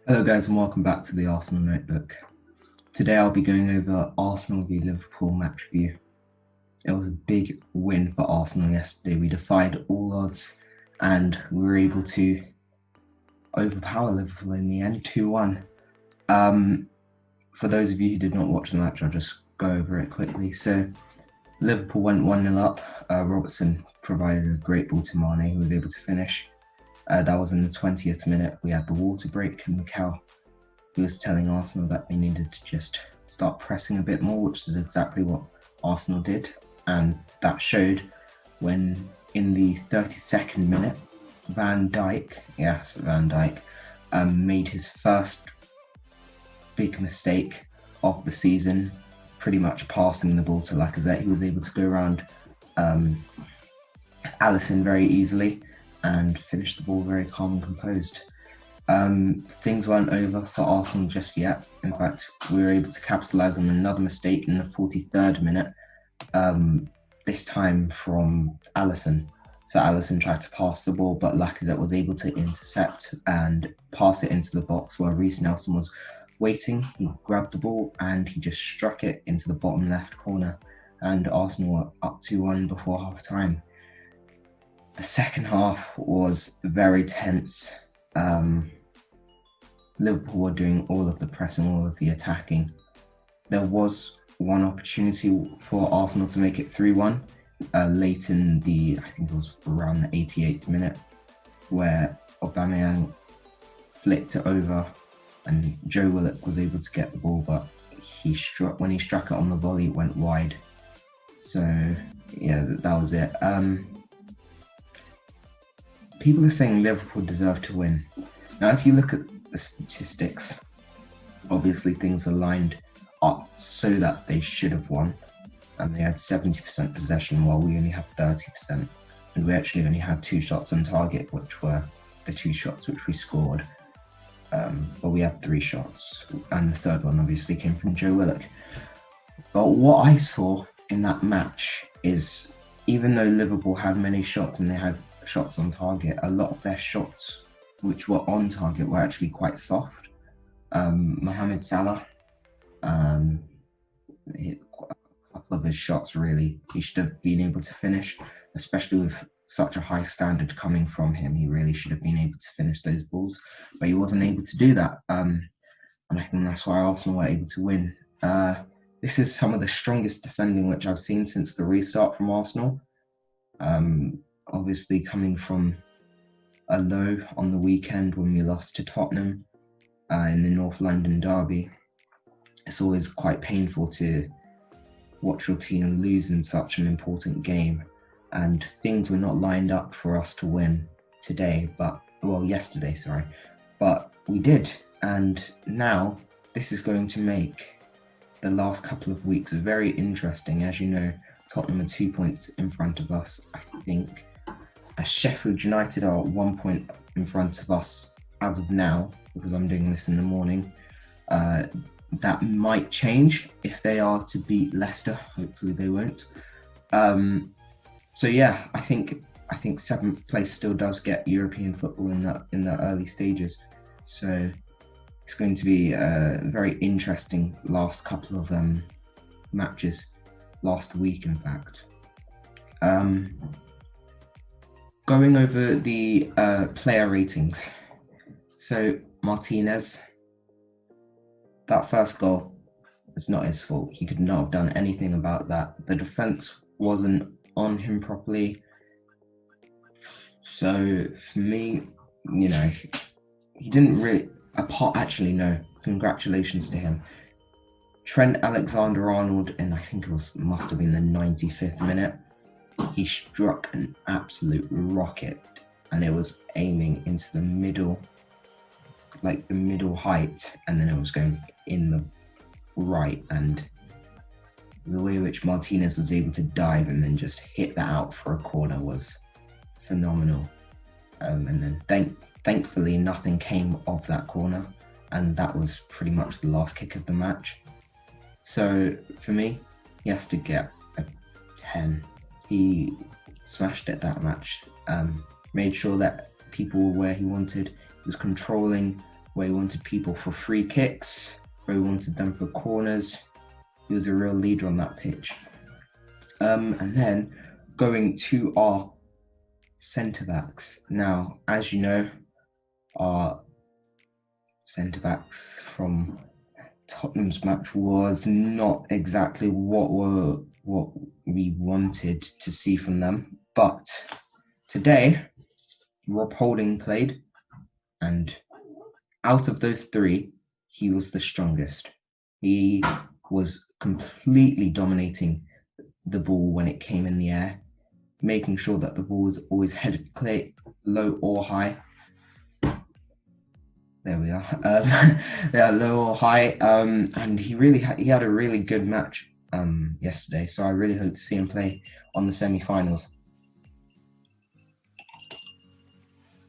Hello guys and welcome back to the Arsenal Notebook. Today I'll be going over Arsenal v Liverpool match review. It was a big win for Arsenal yesterday. We defied all odds and we were able to overpower Liverpool in the end, 2-1. For those of you who did not watch the match, I'll just go over it quickly. So Liverpool went 1-0 up. Robertson provided a great ball to Mane, who was able to finish. That was in the 20th minute. We had the water break and Mikel, who was telling Arsenal that they needed to just start pressing a bit more, which is exactly what Arsenal did. And that showed when in the 32nd minute, Van Dijk made his first big mistake of the season, pretty much passing the ball to Lacazette. He was able to go around Alisson very easily and finish the ball very calm and composed. Things weren't over for Arsenal just yet. In fact, we were able to capitalise on another mistake in the 43rd minute, this time from Alisson. So Alisson tried to pass the ball, but Lacazette was able to intercept and pass it into the box where Reece Nelson was waiting. He grabbed the ball and he just struck it into the bottom left corner, and Arsenal were up 2-1 before half-time. The second half was very tense. Liverpool were doing all of the pressing, all of the attacking. There was one opportunity for Arsenal to make it 3-1 late in I think it was around the 88th minute, where Aubameyang flicked it over and Joe Willock was able to get the ball, but when he struck it on the volley, it went wide. So yeah, that was it. People are saying Liverpool deserve to win. Now, if you look at the statistics, obviously things are lined up so that they should have won. And they had 70% possession while we only had 30%. And we actually only had 2 shots on target, which were the 2 shots which we scored. But we had 3 shots. And the third one obviously came from Joe Willock. But what I saw in that match is, even though Liverpool had many shots and they had shots on target, a lot of their shots which were on target were actually quite soft. Mohamed Salah hit a couple of his shots, really. He should have been able to finish, especially with such a high standard coming from him. He really should have been able to finish those balls, but he wasn't able to do that. And I think that's why Arsenal were able to win. This is some of the strongest defending which I've seen since the restart from Arsenal. Obviously coming from a low on the weekend when we lost to Tottenham in the North London derby. It's always quite painful to watch your team lose in such an important game, and things were not lined up for us to win yesterday, but we did. And now this is going to make the last couple of weeks very interesting. As you know, Tottenham are 2 points in front of us, I think. Sheffield United are 1 point in front of us as of now, because I'm doing this in the morning. That might change if they are to beat Leicester. Hopefully they won't. So yeah, I think 7th place still does get European football in the early stages. So it's going to be a very interesting last couple of matches, last week in fact. Going over the player ratings. So Martinez, that first goal, it's not his fault. He could not have done anything about that. The defense wasn't on him properly. So for me, he didn't really. Congratulations to him. Trent Alexander-Arnold, and I think must have been the 95th minute. He struck an absolute rocket, and it was aiming into the middle, like the middle height, and then it was going in the right. And the way in which Martinez was able to dive and then just hit that out for a corner was phenomenal. And then thankfully nothing came of that corner, and that was pretty much the last kick of the match. So for me, he has to get a 10. He smashed it that match, made sure that people were where he wanted. He was controlling where he wanted people for free kicks, where he wanted them for corners. He was a real leader on that pitch. And then going to our centre-backs. Now, as you know, our centre-backs from Tottenham's match was not exactly what we wanted to see from them. But today, Rob Holding played, and out of those three, he was the strongest. He was completely dominating the ball when it came in the air, making sure that the ball was always headed clear, low or high. There we are. Yeah, low or high. And he had a really good match yesterday. So I really hope to see him play on the semi-finals.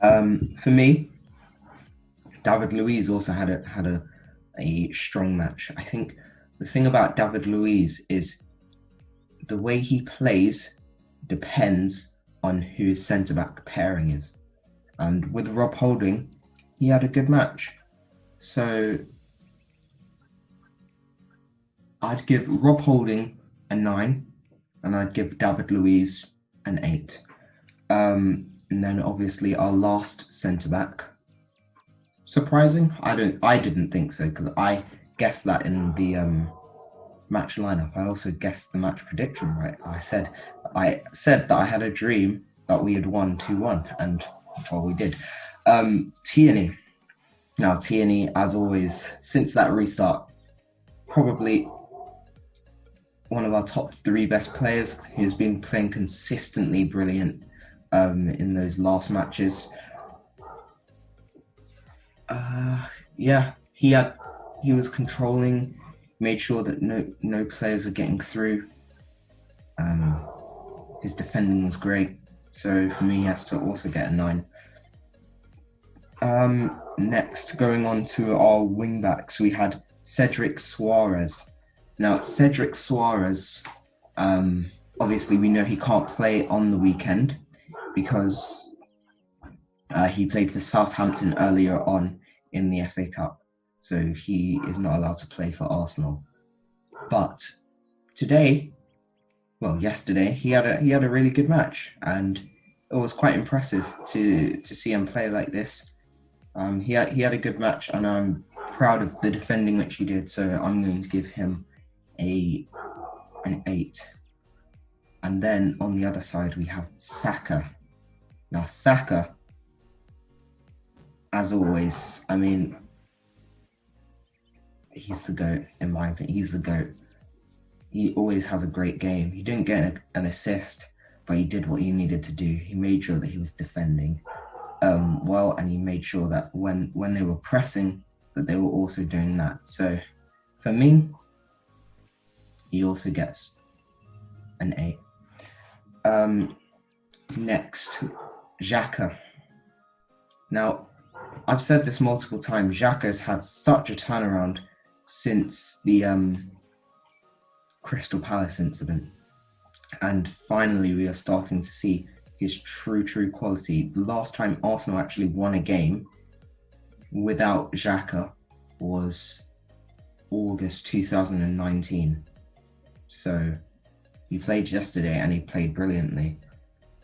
For me, David Luiz also had a strong match. I think the thing about David Luiz is the way he plays depends on who his centre-back pairing is. And with Rob Holding, he had a good match. So I'd give Rob Holding a 9, and I'd give David Luiz an 8. And then obviously our last centre-back. Surprising? I didn't think so, because I guessed that in the match lineup. I also guessed the match prediction right. I said that I had a dream that we had won 2-1, and well, we did. Tierney. Now Tierney, as always, since that restart, probably one of our top 3 best players. He's been playing consistently brilliant in those last matches. He was controlling, made sure that no players were getting through. His defending was great, so for me he has to also get a 9. Next, going on to our wing backs, we had Cedric Soares. Now Cedric Soares, obviously we know he can't play on the weekend because he played for Southampton earlier on in the FA Cup, so he is not allowed to play for Arsenal. But yesterday, he had a really good match, and it was quite impressive to see him play like this. He had a good match, and I'm proud of the defending which he did. So I'm going to give him an 8. And then on the other side we have Saka. Now Saka, as always, I mean, he's the GOAT in my opinion. He's the GOAT. He always has a great game. He didn't get an assist, but he did what he needed to do. He made sure that he was defending well, and he made sure that when they were pressing, that they were also doing that. So for me, he also gets an 8. Next, Xhaka. Now, I've said this multiple times, Xhaka has had such a turnaround since the Crystal Palace incident. And finally, we are starting to see his true quality. The last time Arsenal actually won a game without Xhaka was August 2019. So he played yesterday and he played brilliantly.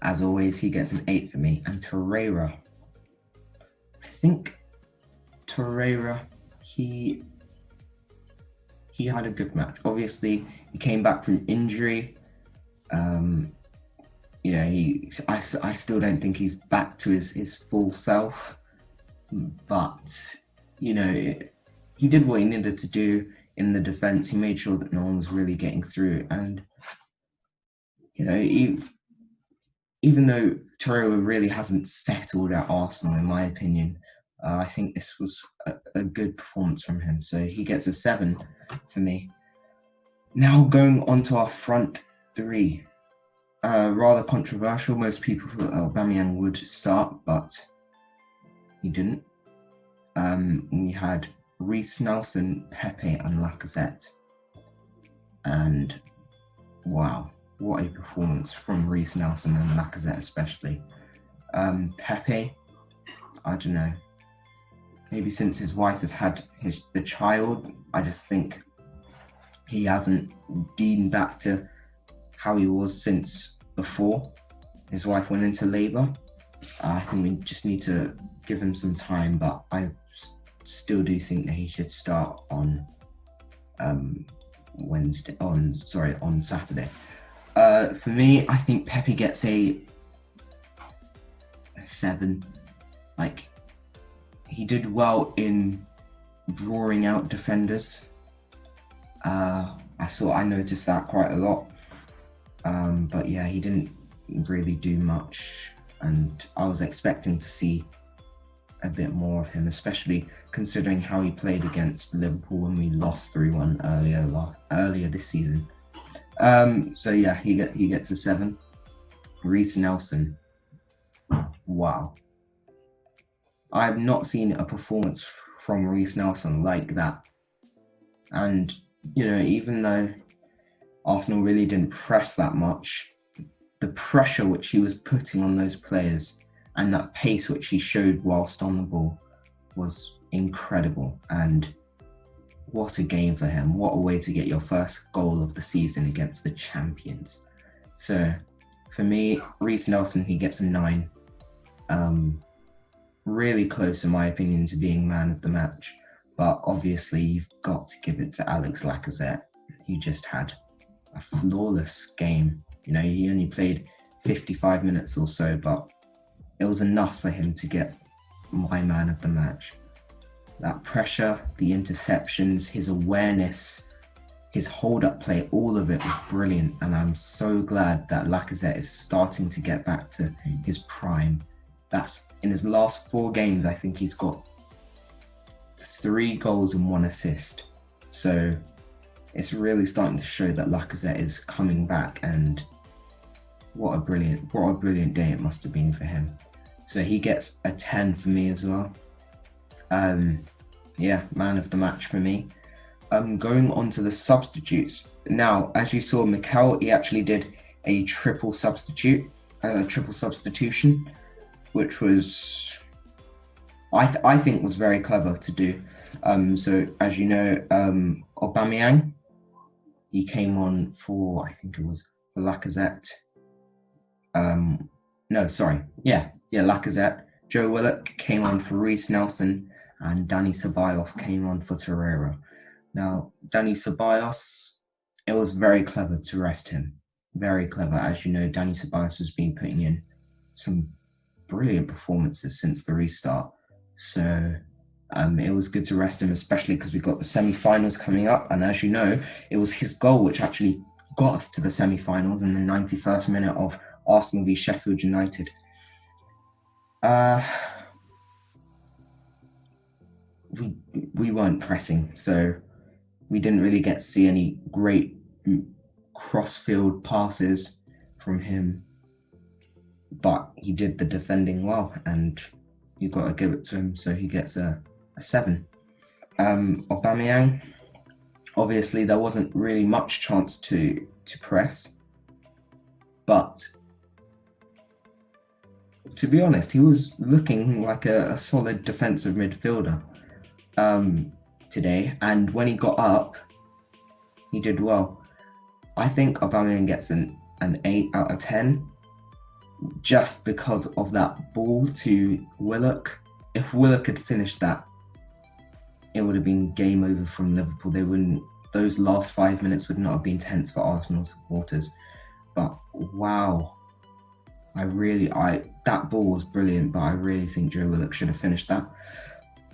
As always, he gets an 8 for me. And Torreira. I think Torreira, he had a good match. Obviously, he came back from injury. I still don't think he's back to his full self. But, he did what he needed to do in the defence. He made sure that no one was really getting through. And, even though Torreira really hasn't settled at Arsenal, in my opinion, I think this was a good performance from him. So he gets a 7 for me. Now going on to our front 3. Rather controversial. Most people thought Aubameyang would start, but he didn't. We had Reece Nelson, Pepe and Lacazette. And wow, what a performance from Reece Nelson and Lacazette especially. Pepe, I don't know. maybe since his wife has had the child, I just think he hasn't been back to how he was since before his wife went into labour. I think we just need to give him some time, but I still do think that he should start on on Saturday. For me, I think Pepe gets a 7. Like, he did well in drawing out defenders. I noticed that quite a lot. But yeah, he didn't really do much, and I was expecting to see a bit more of him, especially considering how he played against Liverpool when we lost 3-1 earlier this season. So yeah, he gets a 7. Reece Nelson, wow. I've not seen a performance from Reece Nelson like that. And, even though Arsenal really didn't press that much, the pressure which he was putting on those players and that pace which he showed whilst on the ball was incredible. And what a game for him. What a way to get your first goal of the season against the champions. So for me, Reece Nelson, he gets a 9. Really close, in my opinion, to being man of the match. But obviously, you've got to give it to Alex Lacazette. He just had a flawless game. He only played 55 minutes or so, but it was enough for him to get my man of the match. That pressure, the interceptions, his awareness, his hold-up play, all of it was brilliant. And I'm so glad that Lacazette is starting to get back to his prime. That's in his last 4 games, I think he's got 3 goals and 1 assist. So it's really starting to show that Lacazette is coming back, and what a brilliant day it must have been for him. So he gets a 10 for me as well. Yeah, man of the match for me. Going on to the substitutes. Now, as you saw, Mikel, he actually did a triple substitution, which was, I think was very clever to do. So as you know, Aubameyang, he came on for, I think it was for Lacazette. Lacazette. Joe Willock came on for Reece Nelson, and Dani Ceballos came on for Torreira. Now, Dani Ceballos, it was very clever to rest him. Very clever. As you know, Dani Ceballos has been putting in some brilliant performances since the restart. So it was good to rest him, especially because we've got the semi-finals coming up. And as you know, it was his goal which actually got us to the semi-finals in the 91st minute of Arsenal v Sheffield United. We weren't pressing, so we didn't really get to see any great cross-field passes from him. But he did the defending well, and you've got to give it to him, so he gets a 7. Aubameyang, obviously there wasn't really much chance to press, but to be honest, he was looking like a solid defensive midfielder today, and when he got up, he did well. I think Aubameyang gets an 8 out of 10, just because of that ball to Willock. If Willock had finished that, it would have been game over from Liverpool. Those last 5 minutes would not have been tense for Arsenal supporters. But wow, that ball was brilliant, but I really think Joe Willock should have finished that.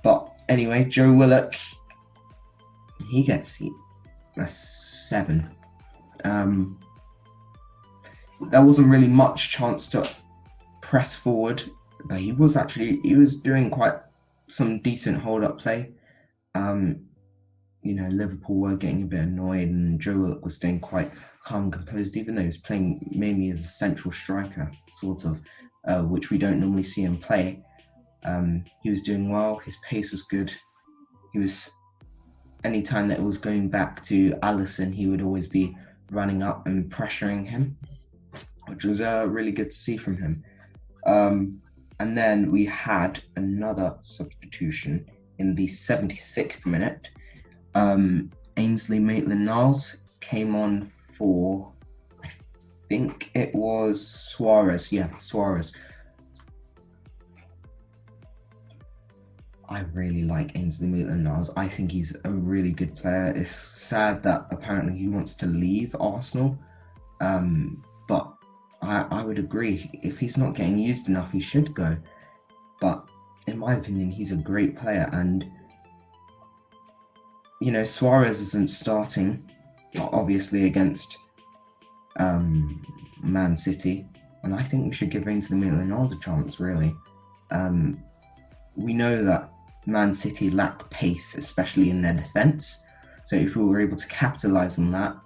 But anyway, Joe Willock, he gets a 7. There wasn't really much chance to press forward, but he was doing quite some decent hold-up play. Liverpool were getting a bit annoyed, and Joe Willock was staying quite calm and composed, even though he was playing mainly as a central striker, sort of, which we don't normally see him play. He was doing well. His pace was good. Anytime that it was going back to Alisson, he would always be running up and pressuring him, which was really good to see from him. And then we had another substitution in the 76th minute, Ainsley Maitland-Niles came on for, I think it was Suarez. Yeah, Suarez. I really like Ainsley Maitland-Niles. I think he's a really good player. It's sad that apparently he wants to leave Arsenal, but I would agree. If he's not getting used enough, he should go. But in my opinion, he's a great player. And, you know, Suarez isn't starting, obviously, against Man City. And I think we should give Ainsley Maitland-Niles a chance, really. We know that Man City lack pace, especially in their defence. So if we were able to capitalise on that,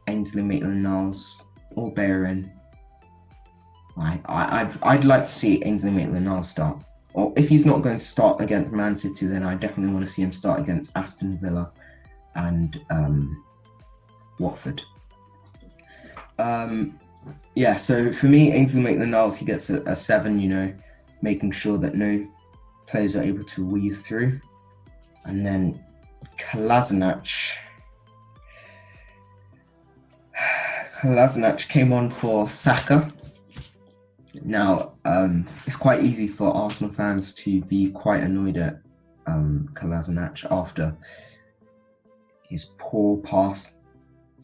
Ainsley Maitland-Niles or Bellerin, I'd like to see Ainsley Maitland-Niles start. Or if he's not going to start against Man City, then I definitely want to see him start against Aston Villa and Watford. Yeah, so for me, Ainsley Maitland-Niles, he gets a 7, you know, making sure that no players are able to weave through. And then Kolasinac came on for Saka. Now, it's quite easy for Arsenal fans to be quite annoyed at Kolasinac after his poor pass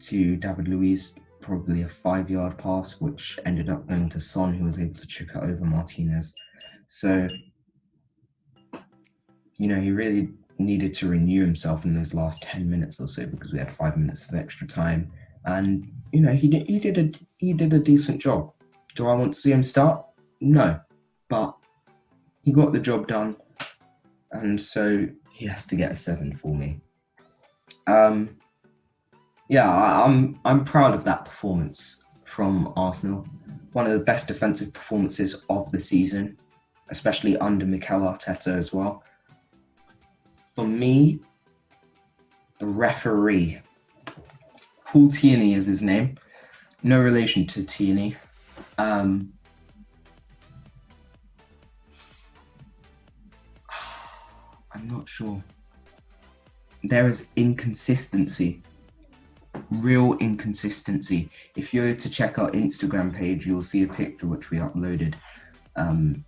to David Luiz, probably a 5-yard pass, which ended up going to Son, who was able to chip it over Martinez. So, you know, he really needed to renew himself in those last 10 minutes or so, because we had 5 minutes of extra time. And, you know, he did a decent job. Do I want to see him start? No. But he got the job done, and so he has to get a 7 for me. Yeah, I'm proud of that performance from Arsenal. One of the best defensive performances of the season, especially under Mikel Arteta as well. For me, the referee, Paul Tierney is his name. No relation to Tierney. I'm not sure. There is inconsistency. Real inconsistency. If you're to check our Instagram page, you'll see a picture which we uploaded.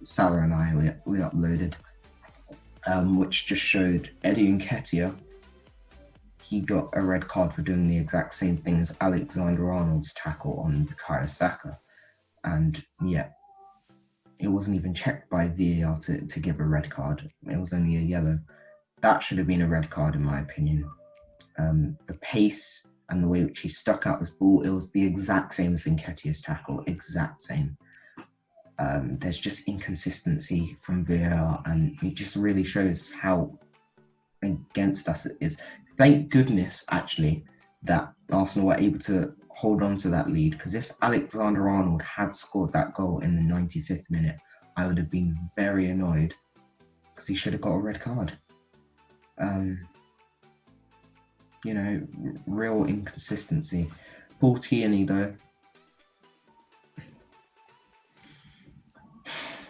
Salah and I, we uploaded, which just showed Eddie Nketiah. He got a red card for doing the exact same thing as Alexander-Arnold's tackle on Bukayo Saka. And yet, it wasn't even checked by VAR to give a red card. It was only a yellow. That should have been a red card, in my opinion. The pace and the way which he stuck out his ball, it was the exact same as Nketiah's tackle, exact same. There's just inconsistency from VAR, and it just really shows how against us it is. Thank goodness, actually, that Arsenal were able to hold on to that lead, because if Alexander-Arnold had scored that goal in the 95th minute, I would have been very annoyed, because he should have got a red card. You know, real inconsistency. Paul Tierney, though,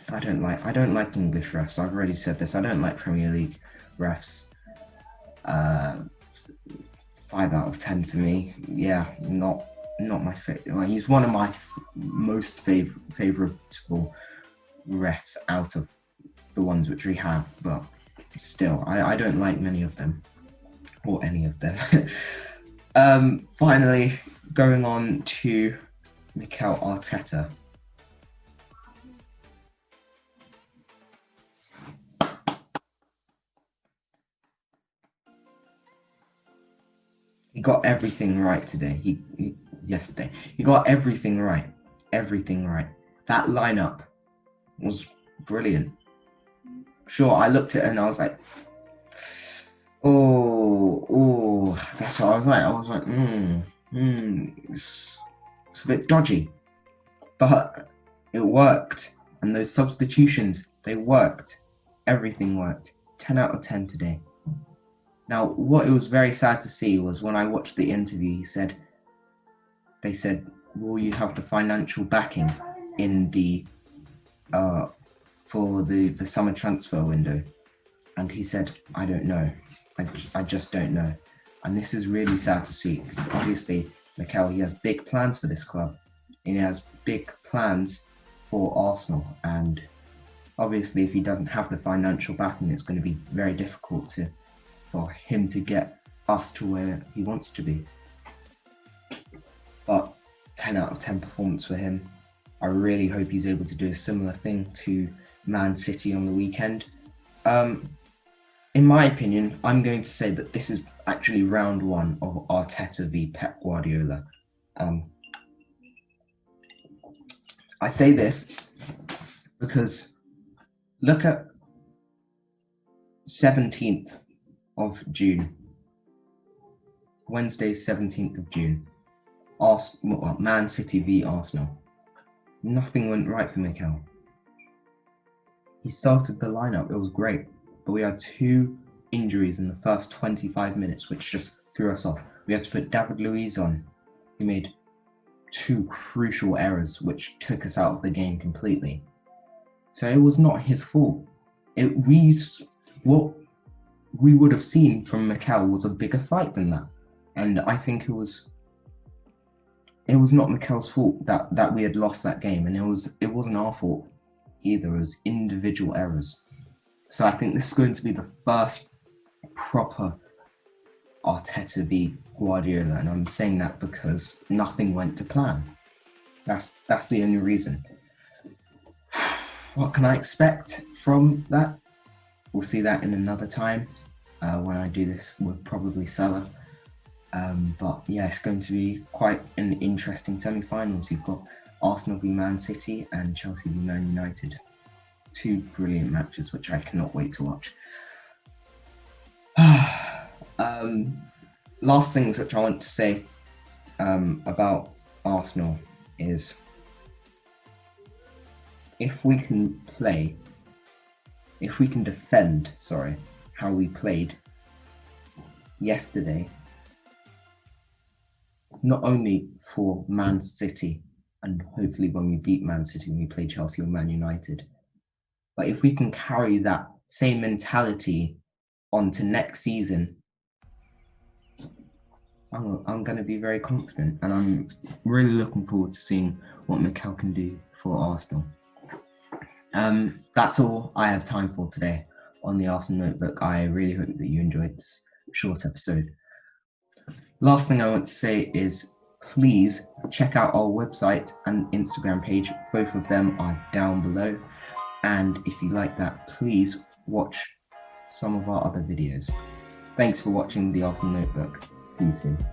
I don't like English refs. I've already said this. I don't like Premier League refs. 5 out of 10 for me. Yeah, not my favorite. Like, he's one of my most favourable refs out of the ones which we have, but still, I don't like many of them, or any of them. Finally, going on to Mikel Arteta. He got everything right today. Yesterday. He got everything right. Everything right. That lineup was brilliant. Sure, I looked at it and I was like, oh, that's what I was like. I was like, it's a bit dodgy. But it worked. And those substitutions, they worked. Everything worked. 10 out of 10 today. Now, what it was very sad to see was when I watched the interview, they said, will you have the financial backing in the for the summer transfer window? And he said, I don't know. I just don't know. And this is really sad to see, because obviously Mikel, he has big plans for this club. And he has big plans for Arsenal. And obviously if he doesn't have the financial backing, it's going to be very difficult for him to get us to where he wants to be. But 10 out of 10 performance for him. I really hope he's able to do a similar thing to Man City on the weekend. In my opinion, I'm going to say that this is actually round one of Arteta v Pep Guardiola. I say this because look at 17th of June, Wednesday 17th of June, Man City v Arsenal. Nothing went right for Mikel. He started the lineup, it was great, but we had 2 injuries in the first 25 minutes, which just threw us off. We had to put David Luiz on. He made 2 crucial errors, which took us out of the game completely. So it was not his fault. What we would have seen from Mikel was a bigger fight than that. And I think it was not Mikel's fault that we had lost that game, and it wasn't our fault either. It was individual errors. So I think this is going to be the first proper Arteta v Guardiola, and I'm saying that because nothing went to plan. That's the only reason. What can I expect from that? We'll see that in another time. When I do this, we'll probably Salah. But yeah, it's going to be quite an interesting semi-finals. You've got Arsenal v Man City and Chelsea v Man United. 2 brilliant matches, which I cannot wait to watch. Last things which I want to say about Arsenal is if we can defend how we played yesterday, not only for Man City and hopefully when we beat Man City when we play Chelsea or Man United, but if we can carry that same mentality onto next season, I'm going to be very confident, and I'm really looking forward to seeing what Mikel can do for Arsenal. That's all I have time for today on the Arsenal Notebook. I really hope that you enjoyed this short episode. Last thing I want to say is please check out our website and Instagram page. Both of them are down below. And if you like that, please watch some of our other videos. Thanks for watching the Arsenal Notebook. See you soon.